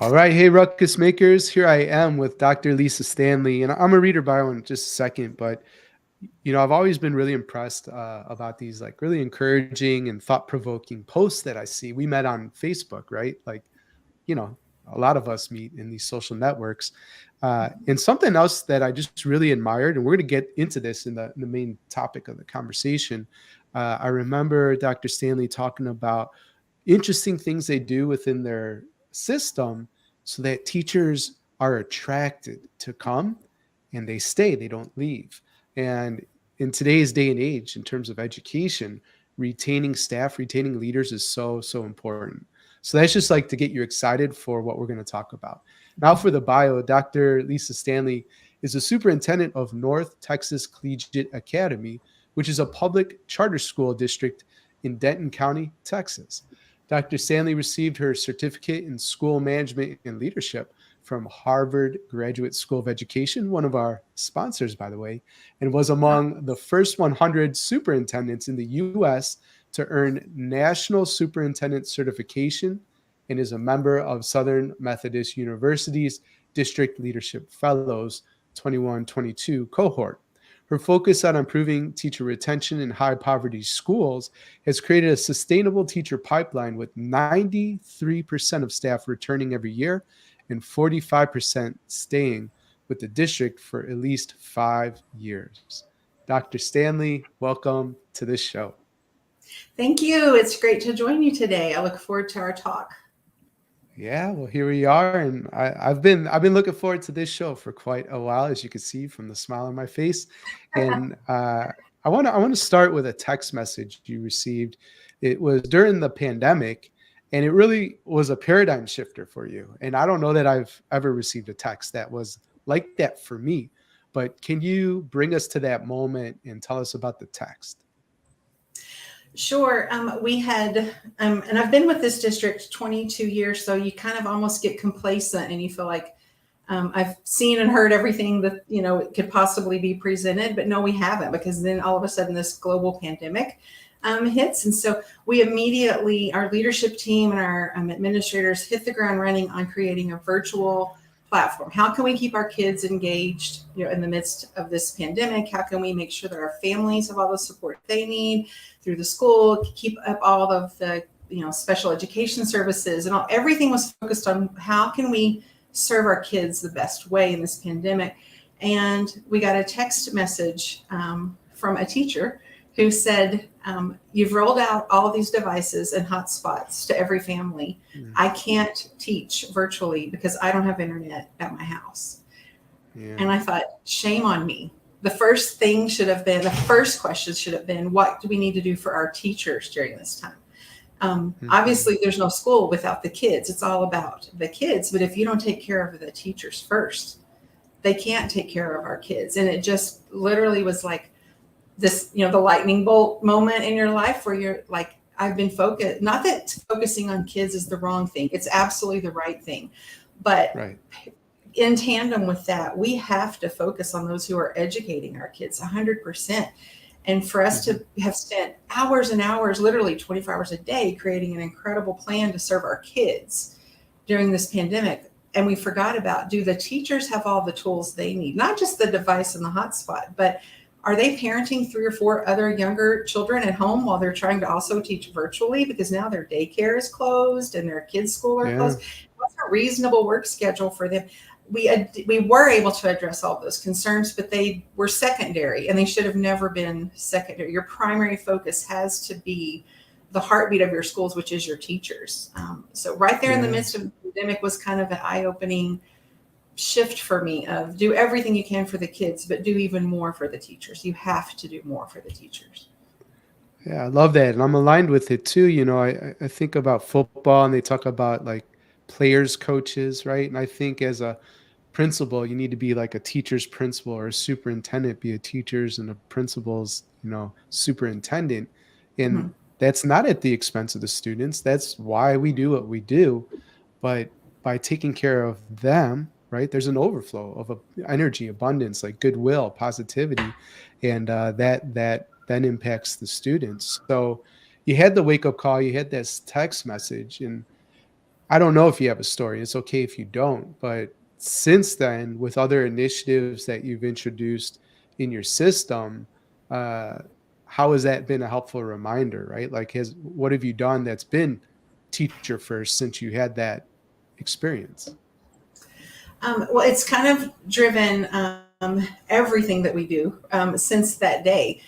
All right. Hey, Ruckus Makers. Here I am with Dr. Lisa Stanley. And I'm going to read her bio in just a second. But, I've always been really impressed about these like really encouraging and thought provoking posts that I see. We met on Facebook, right? Like, you know, a lot of us meet in these social networks. And something else that I just really admired, and we're going to get into this in the main topic of the conversation. I remember Dr. Stanley talking about interesting things they do within their system so that teachers are attracted to come and they stay, they don't leave. And in today's day and age, in terms of education, retaining staff, retaining leaders is so, so important. So that's just like to get you excited for what we're going to talk about. Now for the bio, Dr. Lisa Stanley is the superintendent of North Texas Collegiate Academy, which is a public charter school district in Denton County, Texas. Dr. Stanley received her certificate in school management and leadership from Harvard Graduate School of Education, one of our sponsors, by the way, and was among the first 100 superintendents in the U.S. to earn National Superintendent Certification and is a member of Southern Methodist University's District Leadership Fellows 21-22 cohort. Her focus on improving teacher retention in high poverty schools has created a sustainable teacher pipeline with 93% of staff returning every year and 45% staying with the district for at least 5 years. Dr. Stanley, welcome to this show. Thank you. It's great to join you today. I look forward to our talk. Yeah, well, here we are, and I've been looking forward to this show for quite a while, as you can see from the smile on my face. And I want to start with a text message you received. It was during the pandemic, and it really was a paradigm shifter for you. And I don't know that I've ever received a text that was like that for me. But can you bring us to that moment and tell us about the text? Sure. We had, and I've been with this district 22 years, so you kind of almost get complacent and you feel like I've seen and heard everything that, it could possibly be presented, but no, we haven't, because then all of a sudden this global pandemic hits. And so we immediately, our leadership team and our administrators hit the ground running on creating a virtual platform. How can we keep our kids engaged, in the midst of this pandemic? How can we make sure that our families have all the support they need through the school, keep up all of the, special education services, and everything was focused on how can we serve our kids the best way in this pandemic. And we got a text message from a teacher who said, you've rolled out all of these devices and hotspots to every family. I can't teach virtually because I don't have internet at my house. Yeah. And I thought, shame on me. The first question should have been, what do we need to do for our teachers during this time? Obviously, there's no school without the kids. It's all about the kids. But if you don't take care of the teachers first, they can't take care of our kids. And it just literally was like this, the lightning bolt moment in your life where you're like, I've been focused, not that focusing on kids is the wrong thing. It's absolutely the right thing. But right. In tandem with that, we have to focus on those who are educating our kids 100%. And for us to have spent hours and hours, literally 24 hours a day, creating an incredible plan to serve our kids during this pandemic. And we forgot about, do the teachers have all the tools they need? Not just the device and the hotspot, but are they parenting 3 or 4 other younger children at home while they're trying to also teach virtually? Because now their daycare is closed and their kids' school are closed. What's a reasonable work schedule for them? We were able to address all those concerns, but they were secondary, and they should have never been secondary. Your primary focus has to be the heartbeat of your schools, which is your teachers. So right there in the midst of the pandemic was kind of an eye-opening shift for me of do everything you can for the kids, but do even more for the teachers. You have to do more for the teachers. Yeah, I love that. And I'm aligned with it too. I think about football and they talk about like players, coaches, right? And I think as a principal, you need to be like a teacher's principal, or a superintendent be a teacher's and a principal's, superintendent. And that's not at the expense of the students. That's why we do what we do. But by taking care of them, right, there's an overflow of energy, abundance, like goodwill, positivity, and that then impacts the students. So you had the wake-up call, you had this text message, and I don't know if you have a story. It's okay if you don't. But since then, with other initiatives that you've introduced in your system, uh, how has that been a helpful reminder, right? Like, what have you done that's been teacher first since you had that experience? Well, it's kind of driven everything that we do since that day,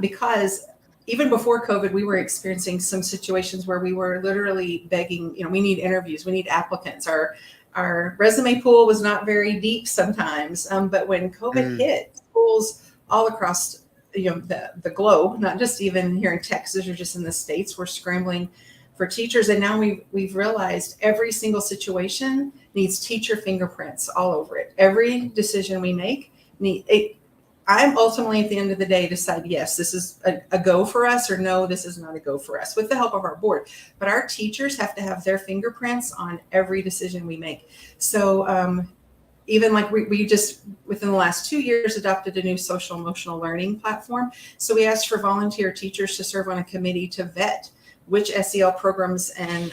because even before COVID, we were experiencing some situations where we were literally begging, we need interviews, we need applicants. Our resume pool was not very deep sometimes, but when COVID Mm, hit, schools all across the globe, not just even here in Texas or just in the States, were scrambling for teachers. And now we've realized every single situation needs teacher fingerprints all over it. Every decision we make I'm ultimately at the end of the day decide, yes, this is a go for us, or no, this is not a go for us, with the help of our board. But our teachers have to have their fingerprints on every decision we make. So even like we just within the last 2 years adopted a new social emotional learning platform. So we asked for volunteer teachers to serve on a committee to vet which SEL programs and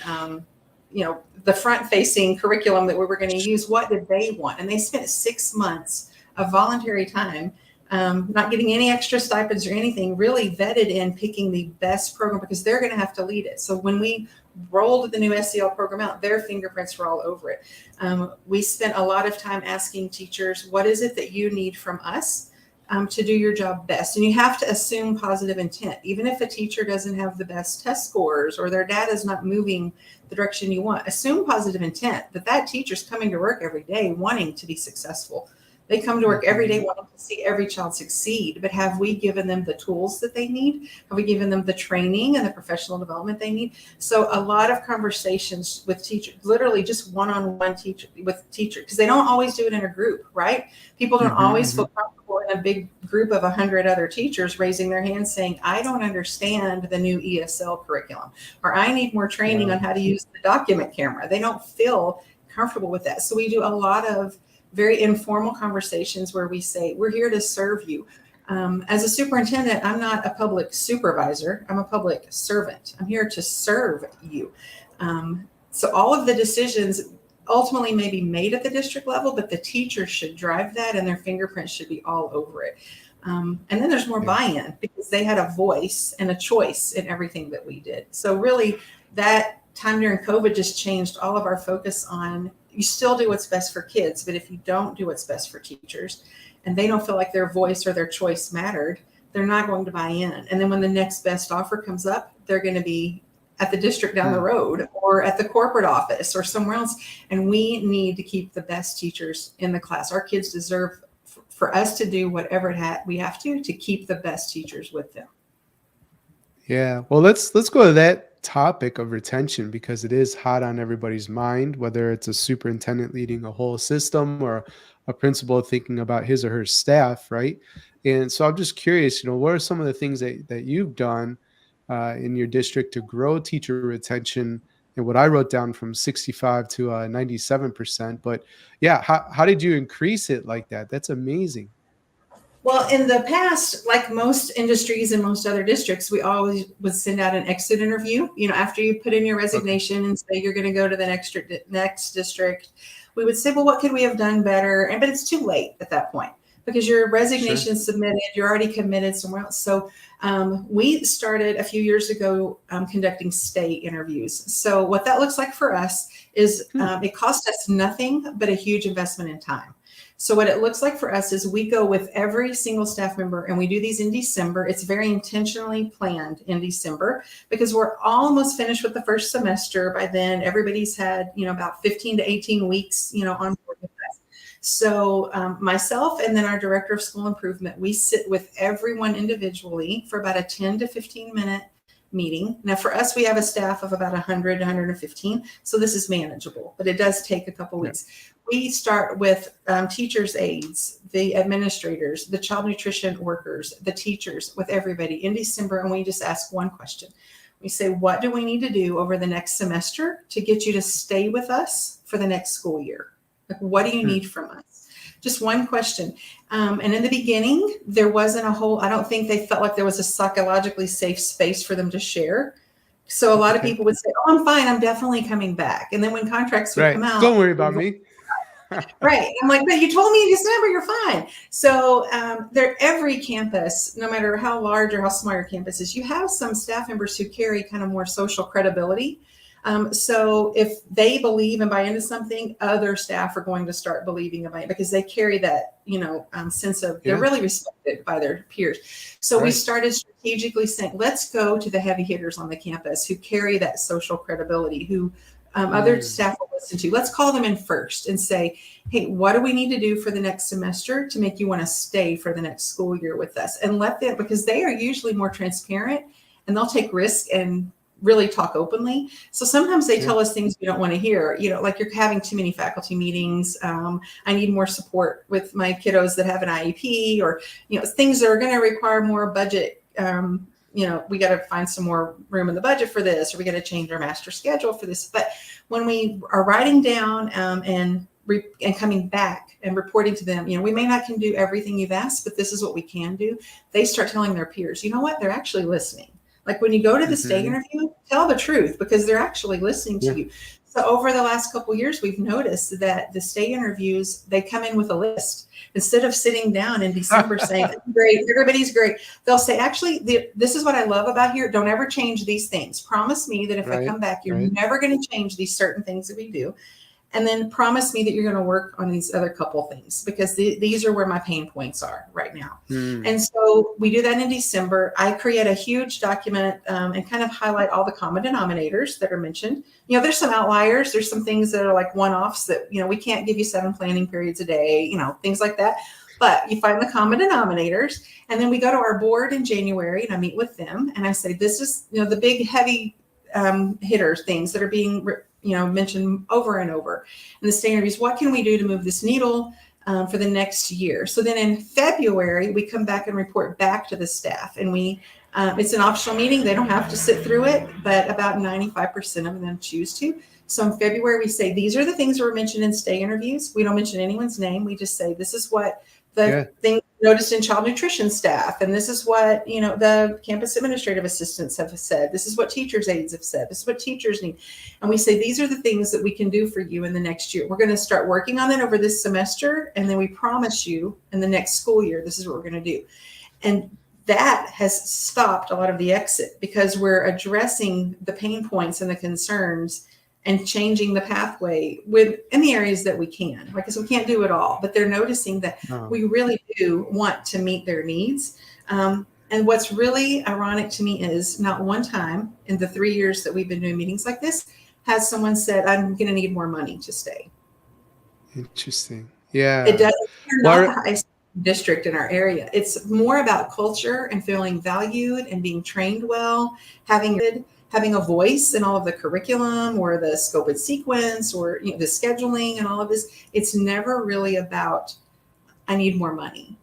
the front facing curriculum that we were going to use, what did they want? And they spent 6 months of voluntary time, not getting any extra stipends or anything, really vetted in picking the best program, because they're going to have to lead it. So when we rolled the new SEL program out, their fingerprints were all over it. We spent a lot of time asking teachers, what is it that you need from us to do your job best? And you have to assume positive intent. Even if a teacher doesn't have the best test scores or their data is not moving the direction you want, assume positive intent that teacher's coming to work every day wanting to be successful. They come to work every day wanting to see every child succeed, but have we given them the tools that they need? Have we given them the training and the professional development they need? So a lot of conversations with teachers, literally just one-on-one with teacher, because they don't always do it in a group, right? People don't always feel comfortable in a big group of 100 other teachers raising their hands saying, I don't understand the new ESL curriculum, or I need more training on how to use the document camera. They don't feel comfortable with that. So we do a lot of very informal conversations where we say, we're here to serve you. As a superintendent, I'm not a public supervisor. I'm a public servant. I'm here to serve you. So all of the decisions ultimately may be made at the district level, but the teachers should drive that and their fingerprints should be all over it. And then there's more buy-in because they had a voice and a choice in everything that we did. So really that time during COVID just changed all of our focus on, you still do what's best for kids, but if you don't do what's best for teachers and they don't feel like their voice or their choice mattered, they're not going to buy in. And then when the next best offer comes up, they're going to be at the district down the road or at the corporate office or somewhere else. And we need to keep the best teachers in the class. Our kids deserve for us to do whatever we have to keep the best teachers with them. Yeah. Well, let's go to that topic of retention, because it is hot on everybody's mind, whether it's a superintendent leading a whole system or a principal thinking about his or her staff, right? And so I'm just curious, what are some of the things that you've done in your district to grow teacher retention? And what I wrote down from 65 to 97%. But yeah, how did you increase it like that? That's amazing. Well, in the past, like most industries and most other districts, we always would send out an exit interview. After you put in your resignation and say you're going to go to the next district, we would say, well, what could we have done better? But it's too late at that point because your resignation is submitted, you're already committed somewhere else. So we started a few years ago conducting stay interviews. So what that looks like for us is it cost us nothing but a huge investment in time. So what it looks like for us is we go with every single staff member and we do these in December. It's very intentionally planned in December because we're almost finished with the first semester. By then, everybody's had, about 15 to 18 weeks, on board with us. So myself and then our director of school improvement, we sit with everyone individually for about a 10 to 15 minute meeting. Now for us, we have a staff of about 100 to 115. So this is manageable, but it does take a couple weeks. We start with teachers' aides, the administrators, the child nutrition workers, the teachers, with everybody in December. And we just ask one question. We say, what do we need to do over the next semester to get you to stay with us for the next school year? Like, what do you need from us? Just one question. And in the beginning, there wasn't I don't think they felt like there was a psychologically safe space for them to share. So a lot of Okay. people would say, "Oh, I'm fine. I'm definitely coming back." And then when contracts would come Right. out, Don't worry about me. right? I'm like, "But you told me in December you're fine." So every campus, no matter how large or how small your campus is, you have some staff members who carry kind of more social credibility. So if they believe and buy into something, other staff are going to start believing about it because they carry that, sense of they're Yeah. really respected by their peers. So we Right. started strategically saying, let's go to the heavy hitters on the campus who carry that social credibility, who other staff will listen to. Let's call them in first and say, hey, what do we need to do for the next semester to make you want to stay for the next school year with us? And let them, because they are usually more transparent and they'll take risk and really talk openly. So sometimes they tell us things we don't want to hear, like you're having too many faculty meetings. I need more support with my kiddos that have an IEP, or, things that are going to require more budget. We got to find some more room in the budget for this, or we got to change our master schedule for this. But when we are writing down and coming back and reporting to them, we may not can do everything you've asked, but this is what we can do. They start telling their peers, you know what? They're actually listening. Like when you go to the stay interview, tell the truth because they're actually listening to you. So over the last couple of years, we've noticed that the stay interviews, they come in with a list. Instead of sitting down in December saying, great, everybody's great, they'll say, actually, this is what I love about here. Don't ever change these things. Promise me that if I come back, you're never going to change these certain things that we do. And then promise me that you're going to work on these other couple things because these are where my pain points are right now. And so we do that in December. I create a huge document and kind of highlight all the common denominators that are mentioned. There's some outliers. There's some things that are like one-offs that, we can't give you 7 planning periods a day, things like that. But you find the common denominators. And then we go to our board in January and I meet with them. And I say, this is, the big heavy hitters, things that are being mentioned over and over in the stay interviews. What can we do to move this needle for the next year? So then in February, we come back and report back to the staff, and it's an optional meeting. They don't have to sit through it, but about 95% of them choose to. So in February, we say, these are the things that were mentioned in stay interviews. We don't mention anyone's name. We just say, this is what the thing noticed in child nutrition staff. And this is what, the campus administrative assistants have said. This is what teachers' aides have said. This is what teachers need. And we say, these are the things that we can do for you in the next year. We're going to start working on it over this semester. And then we promise you in the next school year, this is what we're going to do. And that has stopped a lot of the exit because we're addressing the pain points and the concerns and changing the pathway in the areas that we can. Because we can't do it all, but they're noticing that we really do want to meet their needs. And what's really ironic to me is not one time in the 3 years that we've been doing meetings like this has someone said, I'm going to need more money to stay. Interesting. Yeah. It doesn't. We're not the highest district in our area. It's more about culture and feeling valued and being trained well, having a voice in all of the curriculum or the scope and sequence or the scheduling and all of this. It's never really about, I need more money.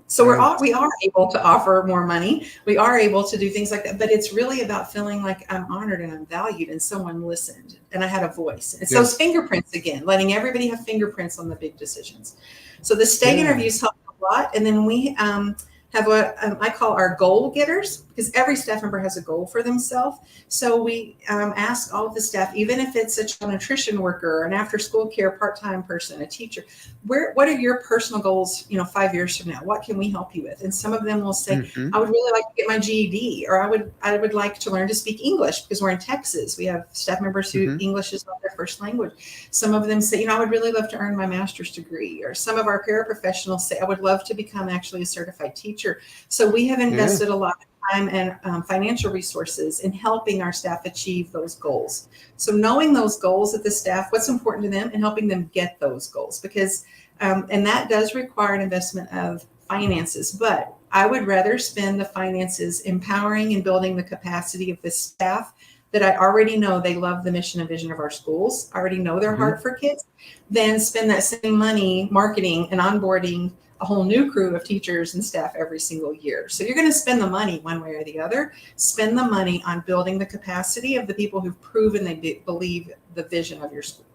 So we are able to offer more money. We are able to do things like that, but it's really about feeling like I'm honored and I'm valued and someone listened and I had a voice. It's those fingerprints again, letting everybody have fingerprints on the big decisions. So the stay interviews help a lot. And then we have what I call our goal getters, because every staff member has a goal for themselves. So we ask all of the staff, even if it's a child nutrition worker, an after-school care part-time person, a teacher, what are your personal goals, 5 years from now? What can we help you with? And some of them will say, I would really like to get my GED, or I would like to learn to speak English because we're in Texas. We have staff members who English is not their first language. Some of them say, I would really love to earn my master's degree. Or some of our paraprofessionals say, I would love to become actually a certified teacher. So we have invested a lot of time and financial resources in helping our staff achieve those goals. So knowing those goals of the staff, what's important to them, and helping them get those goals, because and that does require an investment of finances. But I would rather spend the finances empowering and building the capacity of the staff that I already know they love the mission and vision of our schools, I already know their heart for kids, than spend that same money marketing and onboarding a whole new crew of teachers and staff every single year. So you're going to spend the money one way or the other. Spend the money on building the capacity of the people who've proven they believe the vision of your school.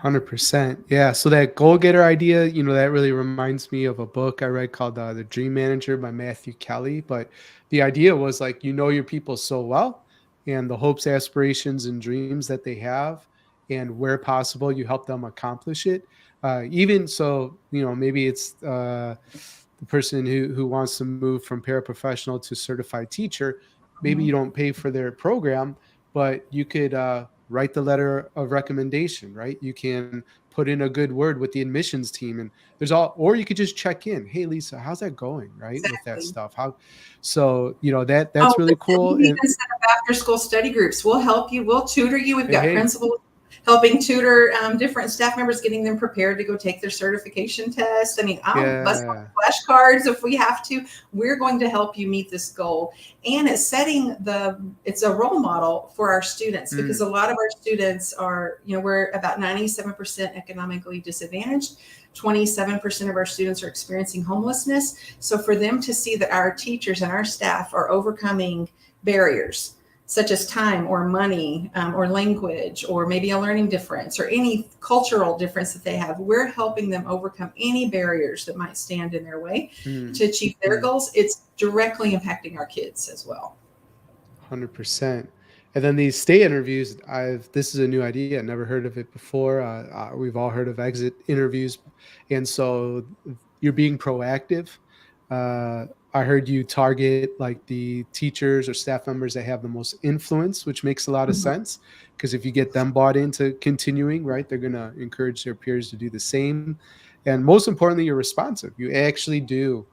100%. Yeah. So that goal getter idea, that really reminds me of a book I read called The Dream Manager by Matthew Kelly. But the idea was like, your people so well and the hopes, aspirations, and dreams that they have. And where possible, you help them accomplish it. Even so, maybe it's the person who wants to move from paraprofessional to certified teacher. Maybe Mhm. you don't pay for their program, but you could write the letter of recommendation, right? You can put in a good word with the admissions team, and or you could just check in. Hey, Lisa, how's that going? Right. With that Exactly. stuff. So, that's Oh, really listen, cool. we And even set up after school study groups. We'll help you. We'll tutor you. We've got hey, principals helping tutor different staff members, getting them prepared to go take their certification test. I mean, I'll bust out yeah. flashcards if we have to. We're going to help you meet this goal. And it's a role model for our students, because Mm, a lot of our students are, we're about 97% economically disadvantaged. 27% of our students are experiencing homelessness. So for them to see that our teachers and our staff are overcoming barriers such as time or money, or language, or maybe a learning difference or any cultural difference that they have, we're helping them overcome any barriers that might stand in their way mm, to achieve their mm. goals. It's directly impacting our kids as well. 100%. And then these stay interviews, this is a new idea. I never heard of it before. We've all heard of exit interviews, and so you're being proactive. Uh, I heard you target like the teachers or staff members that have the most influence, which makes a lot of Mhm. sense, because if you get them bought into continuing, right, they're going to encourage their peers to do the same. And most importantly, you're responsive. You actually do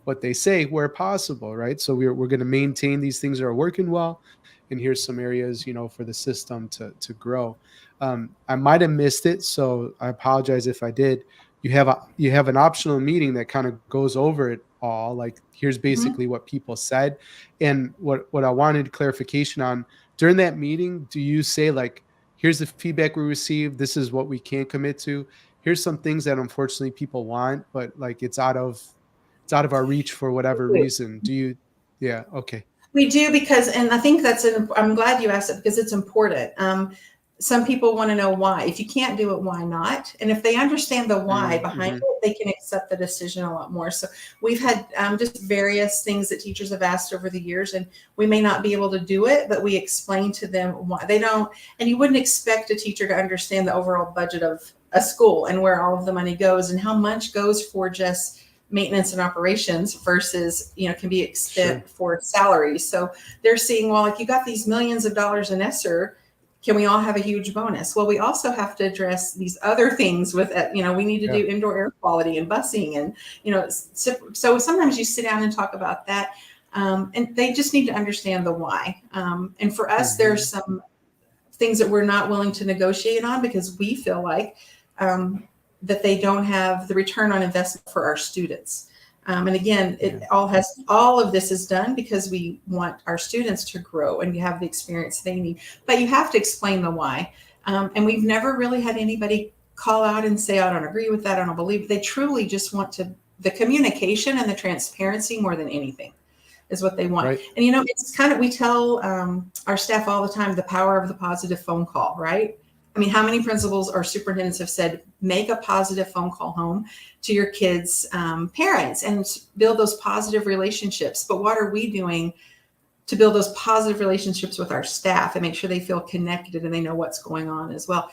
what they say where possible, right? So we're going to maintain these things that are working well, and here's some areas for the system to grow. I might have missed it, so I apologize if I did. You have an optional meeting that kind of goes over it all. Like, here's Mhm. basically what people said, and what I wanted clarification on during that meeting. Do you say like, here's the feedback we received, this is what we can't commit to, here's some things that unfortunately people want, but like it's out of our reach for whatever reason? Do you? Yeah. Okay. We do, because, and I think I'm glad you asked it, because it's important. Some people want to know why. If you can't do it, why not? And if they understand the why behind Mm-hmm. it, they can accept the decision a lot more. So we've had just various things that teachers have asked over the years, and we may not be able to do it, but we explain to them why they don't. And you wouldn't expect a teacher to understand the overall budget of a school and where all of the money goes and how much goes for just maintenance and operations versus can be Sure. spent for salaries. So they're seeing, well, like, you got these millions of dollars in ESSER, can we all have a huge bonus? Well, we also have to address these other things with it. We need to Yeah. do indoor air quality and busing, and so sometimes you sit down and talk about that, and they just need to understand the why. And for us, Mm-hmm. there's some things that we're not willing to negotiate on, because we feel like that they don't have the return on investment for our students. And again, Yeah. all of this is done because we want our students to grow and have the experience they need. But you have to explain the why. And we've never really had anybody call out and say, I don't agree with that, I don't believe it. They truly just want the communication and the transparency more than anything is what they want. Right. And it's kind of, we tell our staff all the time, the power of the positive phone call, right? I mean, how many principals or superintendents have said, make a positive phone call home to your kids' parents and build those positive relationships? But what are we doing to build those positive relationships with our staff and make sure they feel connected and they know what's going on as well?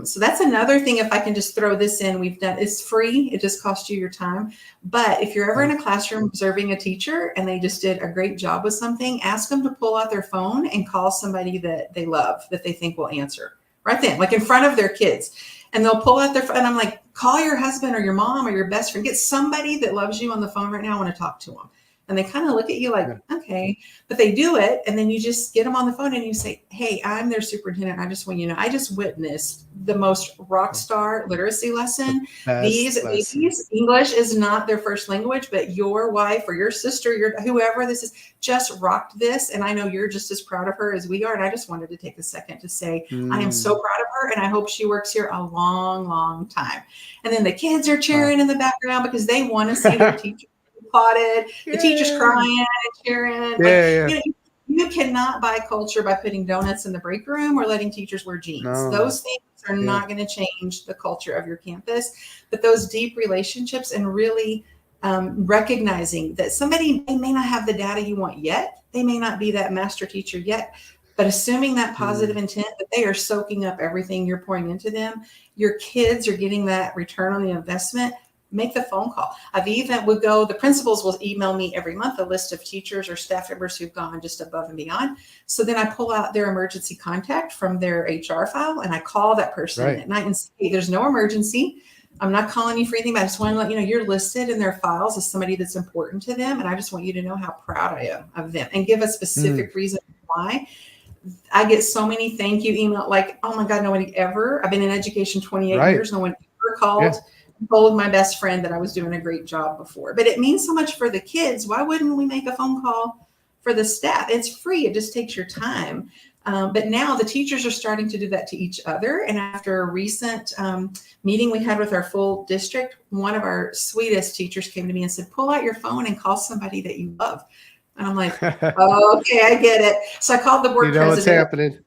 So that's another thing. If I can just throw this in, it's free. It just costs you your time. But if you're ever in Right. a classroom observing a teacher and they just did a great job with something, ask them to pull out their phone and call somebody that they love, that they think will answer right then, like in front of their kids. And they'll pull out their phone. And I'm like, call your husband or your mom or your best friend. Get somebody that loves you on the phone right now. I want to talk to them. And they kind of look at you like, Yeah. okay, but they do it. And then you just get them on the phone and you say, hey, I'm their superintendent. I just want you to know, I just witnessed the most rock star literacy The lesson. These best lesson. babies, English is not their first language, but your wife or your sister, whoever this is, just rocked this. And I know you're just as proud of her as we are. And I just wanted to take a second to say, I am so Mm. proud of her. And I hope she works here a long, long time. And then the kids are Wow. cheering in the background because they want to see their teacher applauded, the teacher's Yay. crying and cheering. Like, Yeah. Yeah. you cannot buy culture by putting donuts in the break room or letting teachers wear jeans. No. Those things are Yeah. not going to change the culture of your campus. But those deep relationships and really recognizing that somebody, they may not have the data you want yet. They may not be that master teacher yet, But assuming that positive intent, that they are soaking up everything you're pouring into them, your kids are getting that return on the investment. Make the phone call. The principals will email me every month a list of teachers or staff members who've gone just above and beyond. So then I pull out their emergency contact from their HR file and I call that person at night and say, hey, there's no emergency. I'm not calling you for anything, but I just want to let you know you're listed in their files as somebody that's important to them. And I just want you to know how proud I am of them and give a specific reason why. I get so many thank you emails, like, oh my God, nobody ever, I've been in education 28 years. No one ever called, told my best friend that I was doing a great job before. But it means so much for the kids. Why wouldn't we make a phone call for the staff? It's free. It just takes your time. But now the teachers are starting to do that to each other. And after a recent meeting we had with our full district, one of our sweetest teachers came to me and said, pull out your phone and call somebody that you love. And I'm like, oh, okay, I get it. So I called the board president. What's happening.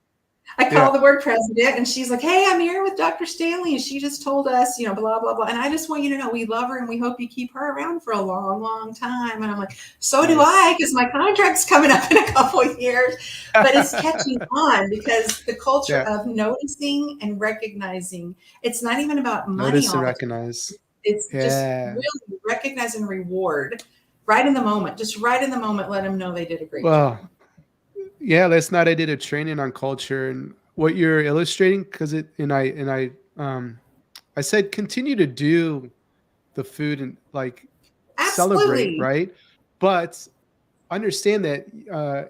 I called the board president and she's like, hey, I'm here with Dr. Stanley. And she just told us, blah, blah, blah. And I just want you to know we love her and we hope you keep her around for a long, long time. And I'm like, so do I, because my contract's coming up in a couple of years. But it's catching on because the culture of noticing and recognizing, it's not even about money. Notice and recognize. It's just really recognize and reward right in the moment. Just right in the moment, let them know they did a great job. Yeah, last night I did a training on culture and what you're illustrating, because I said continue to do the food and celebrate, right? But understand that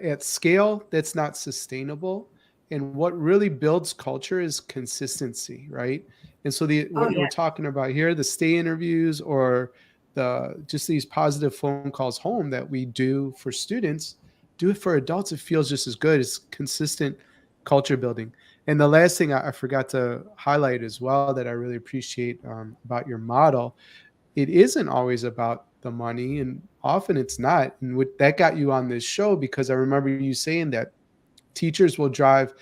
at scale, that's not sustainable. And what really builds culture is consistency, right? And so what we're talking about here, the stay interviews or just these positive phone calls home that we do for students, do it for adults. It feels just as good as consistent culture building. And the last thing I forgot to highlight as well that I really appreciate about your model, it isn't always about the money, and often it's not. And that got you on this show because I remember you saying that teachers will drive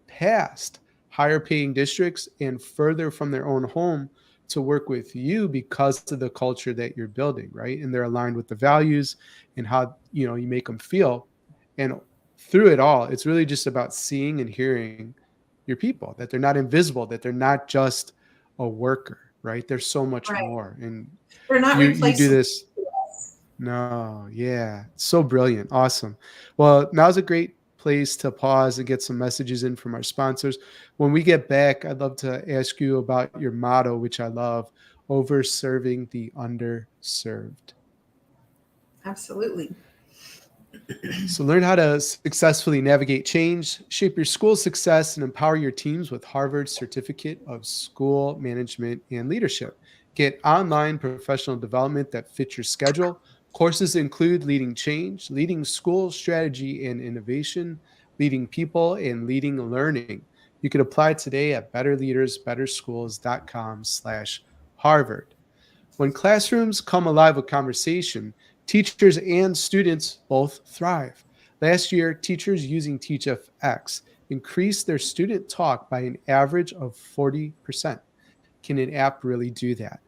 past higher paying districts and further from their own home to work with you because of the culture that you're building, right? And they're aligned with the values and how you make them feel. And through it all, it's really just about seeing and hearing your people, that they're not invisible, that they're not just a worker, right? There's so much more. And they're not you do this. No, yeah. So brilliant. Awesome. Well, now's a great place to pause and get some messages in from our sponsors. When we get back, I'd love to ask you about your motto, which I love, over serving the underserved. Absolutely. So learn how to successfully navigate change, shape your school's success, and empower your teams with Harvard's Certificate of School Management and Leadership. Get online professional development that fits your schedule. Courses include leading change, leading school strategy and innovation, leading people, and leading learning. You can apply today at betterleadersbetterschools.com/Harvard. When classrooms come alive with conversation, teachers and students both thrive. Last year, teachers using TeachFX increased their student talk by an average of 40%. Can an app really do that?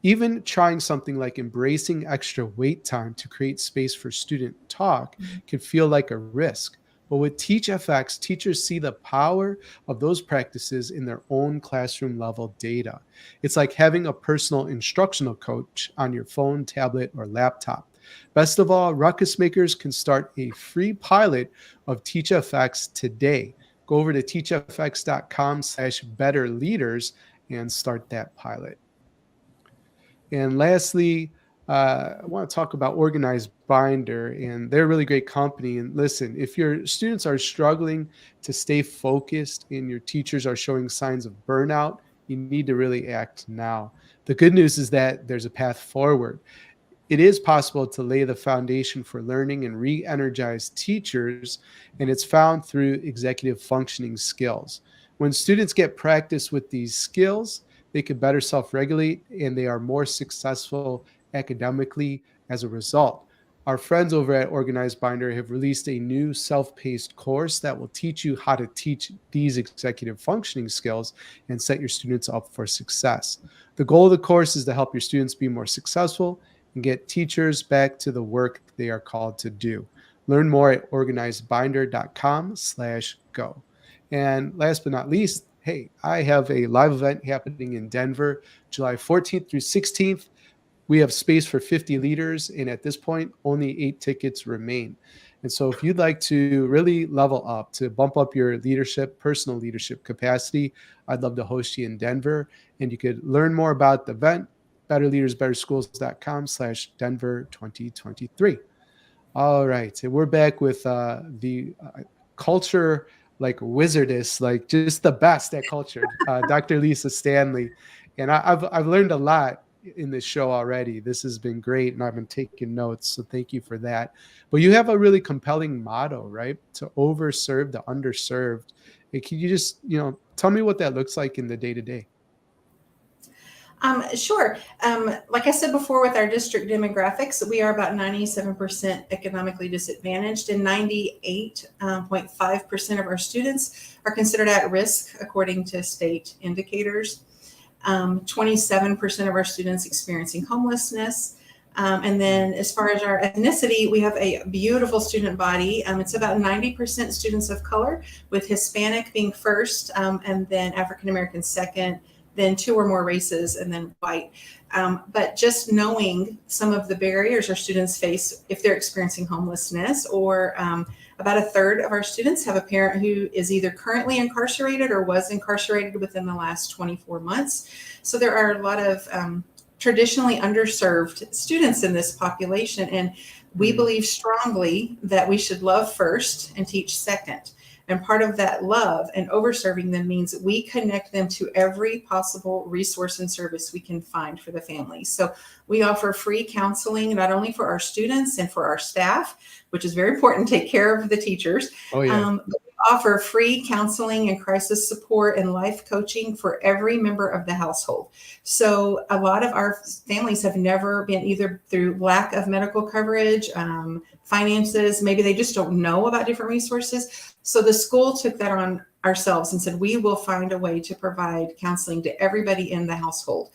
Even trying something like embracing extra wait time to create space for student talk can feel like a risk. But with TeachFX, teachers see the power of those practices in their own classroom level data. It's like having a personal instructional coach on your phone, tablet, or laptop. Best of all, ruckus makers can start a free pilot of TeachFX today. Go over to teachfx.com/betterleaders and start that pilot. And lastly, I want to talk about Organized Binder, and they're a really great company. And listen, if your students are struggling to stay focused and your teachers are showing signs of burnout, you need to really act now. The good news is that there's a path forward. It is possible to lay the foundation for learning and re-energize teachers, and it's found through executive functioning skills. When students get practice with these skills, they can better self-regulate and they are more successful academically as a result. Our friends over at Organized Binder have released a new self-paced course that will teach you how to teach these executive functioning skills and set your students up for success. The goal of the course is to help your students be more successful and get teachers back to the work they are called to do. Learn more at organizedbinder.com/go. And last but not least, hey, I have a live event happening in Denver, July 14th through 16th. We have space for 50 leaders, and at this point, only 8 tickets remain. And so if you'd like to really level up, to bump up your leadership, personal leadership capacity, I'd love to host you in Denver. And you could learn more about the event, betterleadersbetterschools.com/Denver 2023. All right. And we're back with the culture like wizardess, like just the best at culture, Dr. Lisa Stanley. And I've learned a lot in this show already. This has been great, and I've been taking notes. So thank you for that. But you have a really compelling motto, right? To overserve the underserved. And can you just, tell me what that looks like in the day to day? Sure. Like I said before, with our district demographics, we are about 97% economically disadvantaged, and 98.5% of our students are considered at risk according to state indicators. 27% of our students experiencing homelessness. And then as far as our ethnicity, we have a beautiful student body. It's about 90% students of color, with Hispanic being first, and then African American second, then 2 or more races, and then white. But just knowing some of the barriers our students face if they're experiencing homelessness, or about a third of our students have a parent who is either currently incarcerated or was incarcerated within the last 24 months. So there are a lot of traditionally underserved students in this population. And we believe strongly that we should love first and teach second. And part of that love and overserving them means we connect them to every possible resource and service we can find for the family. So we offer free counseling, not only for our students and for our staff, which is very important, take care of the teachers. Oh, yeah. But we offer free counseling and crisis support and life coaching for every member of the household. So a lot of our families have never been, either through lack of medical coverage, finances, maybe they just don't know about different resources. So the school took that on ourselves and said, we will find a way to provide counseling to everybody in the household,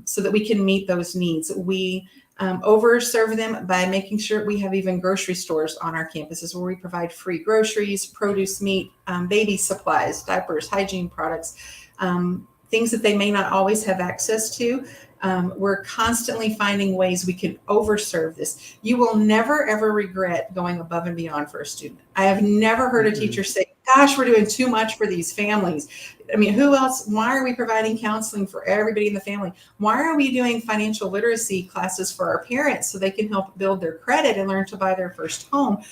so that we can meet those needs. We overserve them by making sure we have even grocery stores on our campuses where we provide free groceries, produce, meat, baby supplies, diapers, hygiene products, things that they may not always have access to. We're constantly finding ways we can overserve this. You will never, ever regret going above and beyond for a student. I have never heard a teacher say, gosh, we're doing too much for these families. I mean, who else? Why are we providing counseling for everybody in the family? Why are we doing financial literacy classes for our parents so they can help build their credit and learn to buy their first home?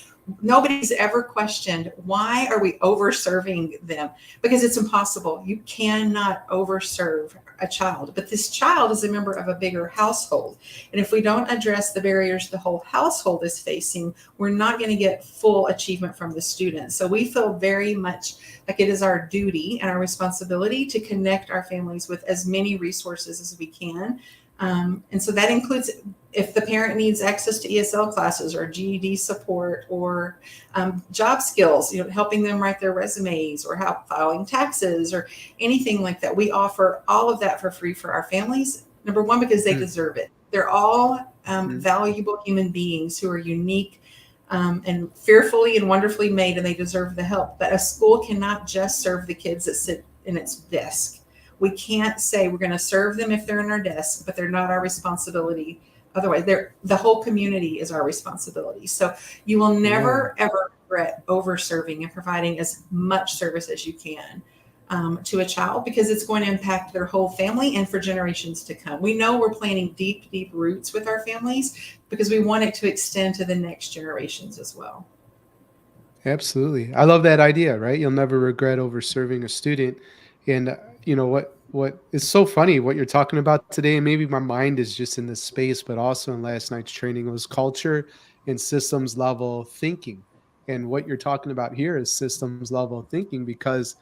Nobody's ever questioned, why are we overserving them? Because it's impossible. You cannot overserve a child, but this child is a member of a bigger household. And if we don't address the barriers the whole household is facing, we're not going to get full achievement from the student. So we feel very much like it is our duty and our responsibility to connect our families with as many resources as we can. And so that includes if the parent needs access to ESL classes or GED support, or job skills, helping them write their resumes, or help filing taxes, or anything like that. We offer all of that for free for our families. Number one, because they deserve it. They're all valuable human beings who are unique and fearfully and wonderfully made, and they deserve the help. But a school cannot just serve the kids that sit in its desk. We can't say we're going to serve them if they're in our desk, but they're not our responsibility. Otherwise, the whole community is our responsibility. So you will never, ever regret over-serving and providing as much service as you can to a child, because it's going to impact their whole family and for generations to come. We know we're planting deep, deep roots with our families because we want it to extend to the next generations as well. Absolutely. I love that idea, right? You'll never regret over serving a student. And what is so funny, what you're talking about today, and maybe my mind is just in this space, but also in last night's training, was culture and systems level thinking. And what you're talking about here is systems level thinking, because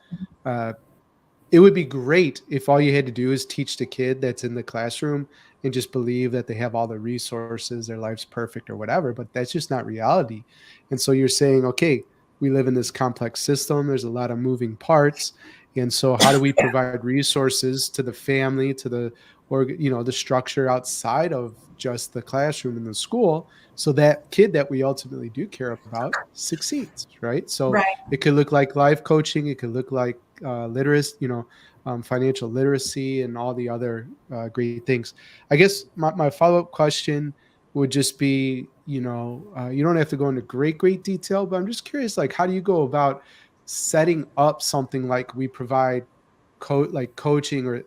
it would be great if all you had to do is teach the kid that's in the classroom and just believe that they have all the resources, their life's perfect or whatever, but that's just not reality. And so you're saying, okay, we live in this complex system. There's a lot of moving parts. And so how do we provide resources to the family, to the, or, the structure outside of just the classroom in the school, so that kid that we ultimately do care about succeeds, right? So Right. it could look like life coaching. It could look like literacy, financial literacy and all the other great things. I guess my follow-up question would just be, you don't have to go into great detail, but I'm just curious, like, how do you go about setting up something like we provide like coaching, or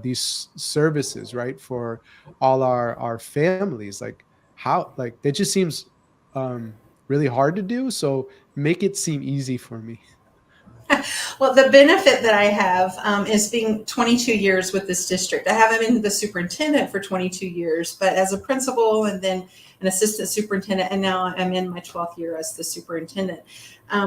these services, right, for all our families? Like, how, like, that just seems um really hard to do, so make it seem easy for me. Well, the benefit that I have is being 22 years with this district. I haven't been the superintendent for 22 years, but as a principal and then an assistant superintendent, and now I'm in my 12th year as the superintendent.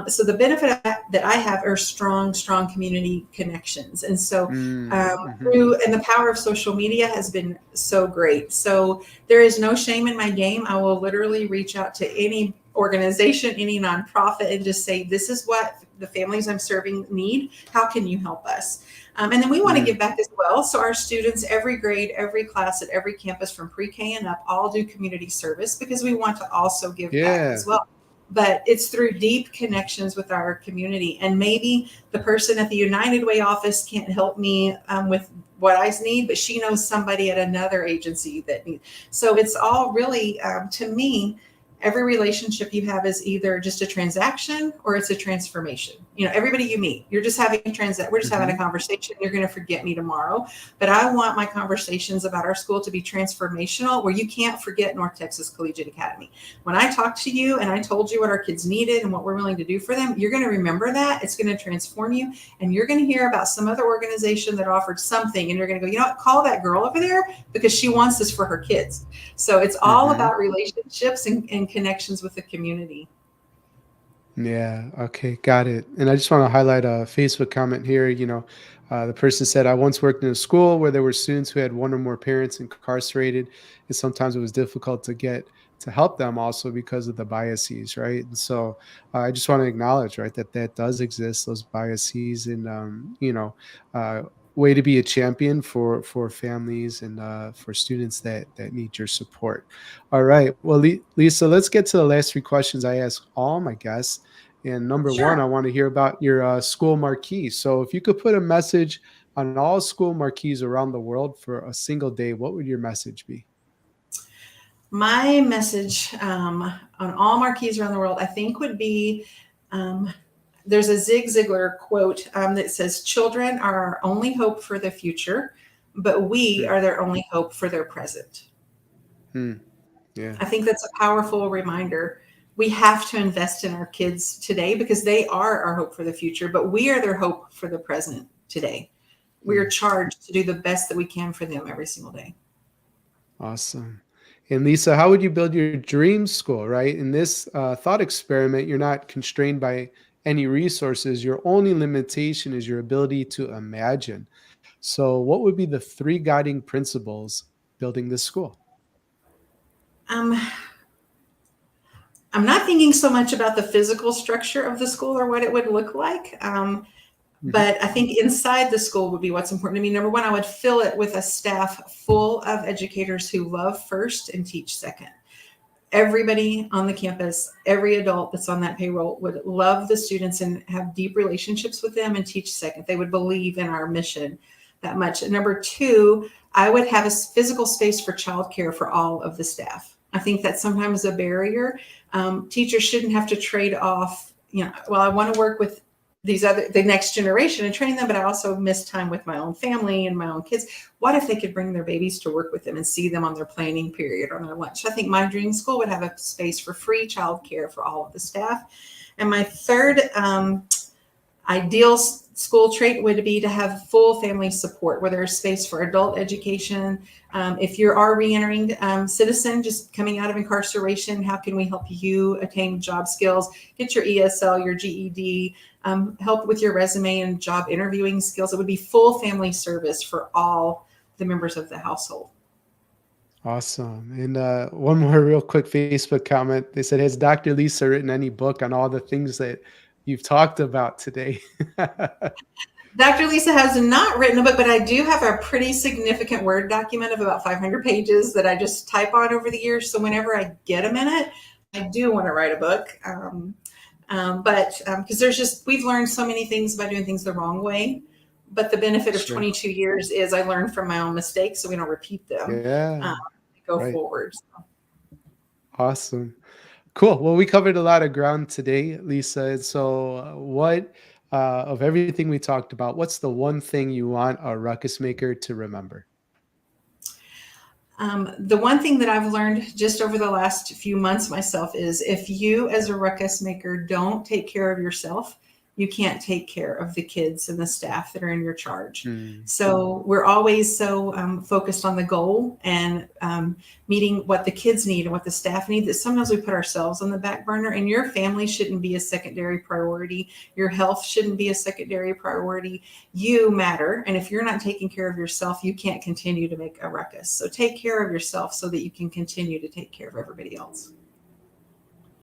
So the benefit that I have are strong community connections. And so Mm-hmm. and the power of social media has been so great. So there is no shame in my game. I will literally reach out to any organization, any nonprofit, and just say, this is what the families I'm serving need. How can you help us? And then we want to give back as well. So our students, every grade, every class at every campus from pre-K and up, all do community service because we want to also give back Yeah. as well. But it's through deep connections with our community. And maybe the person at the United Way office can't help me with what I need, but she knows somebody at another agency that needs. So it's all really, to me, every relationship you have is either just a transaction or it's a transformation. Everybody you meet, you're just having we're just having a conversation. You're going to forget me tomorrow. But I want my conversations about our school to be transformational, where you can't forget North Texas Collegiate Academy. When I talked to you and I told you what our kids needed and what we're willing to do for them, you're going to remember that. It's going to transform you. And you're going to hear about some other organization that offered something. And you're going to go, call that girl over there because she wants this for her kids. So it's all about relationships and connections with the community. Yeah. Okay. Got it. And I just want to highlight a Facebook comment here. The person said, I once worked in a school where there were students who had one or more parents incarcerated, and sometimes it was difficult to get to help them also because of the biases, right? And so I just want to acknowledge, right, that does exist, those biases, and way to be a champion for families and for students that need your support. All right. Well, Lisa, let's get to the last three questions I ask all my guests. And number one, Sure. I want to hear about your school marquee. So if you could put a message on all school marquees around the world for a single day, what would your message be? My message on all marquees around the world, I think, would be there's a Zig Ziglar quote that says, children are our only hope for the future, but we Hmm. are their only hope for their present. Hmm. Yeah. I think that's a powerful reminder. We have to invest in our kids today because they are our hope for the future, but we are their hope for the present today. We are Hmm. charged to do the best that we can for them every single day. Awesome. And Lisa, how would you build your dream school, right? In this thought experiment, you're not constrained by any resources. Your only limitation is your ability to imagine. So, what would be the three guiding principles building this school? Um, I'm not thinking so much about the physical structure of the school or what it would look like. Hmm. But I think inside the school would be what's important to me. Number one, I would fill it with a staff full of educators who love first and teach second. Everybody on the campus, every adult that's on that payroll would love the students and have deep relationships with them and teach second. They would believe in our mission that much. And number two, I would have a physical space for childcare for all of the staff. I think that's sometimes a barrier. Teachers shouldn't have to trade off, well, I want to work with the next generation and train them, but I also miss time with my own family and my own kids. What if they could bring their babies to work with them and see them on their planning period or on their lunch? I think my dream school would have a space for free childcare for all of the staff. And my third ideal school trait would be to have full family support, where there's space for adult education. If you are reentering citizen, just coming out of incarceration, how can we help you attain job skills, get your ESL, your GED, help with your resume and job interviewing skills? It would be full family service for all the members of the household. Awesome. And one more real quick Facebook comment. They said, has Dr. Lisa written any book on all the things that you've talked about today. Dr. Lisa has not written a book, but I do have a pretty significant Word document of about 500 pages that I just type on over the years. So whenever I get a minute, I do want to write a book. But because we've learned so many things by doing things the wrong way. But the benefit of Sure. 22 years is I learned from my own mistakes, so we don't repeat them. Yeah. Go Right. forward. So. Awesome. Cool. Well, we covered a lot of ground today, Lisa. And so, what of everything we talked about, what's the one thing you want a ruckus maker to remember? The one thing that I've learned just over the last few months myself is if you as a ruckus maker don't take care of yourself, you can't take care of the kids and the staff that are in your charge. So we're always so focused on the goal and meeting what the kids need and what the staff need that sometimes we put ourselves on the back burner, and your family shouldn't be a secondary priority. Your health shouldn't be a secondary priority. You matter. And if you're not taking care of yourself, you can't continue to make a ruckus. So take care of yourself so that you can continue to take care of everybody else.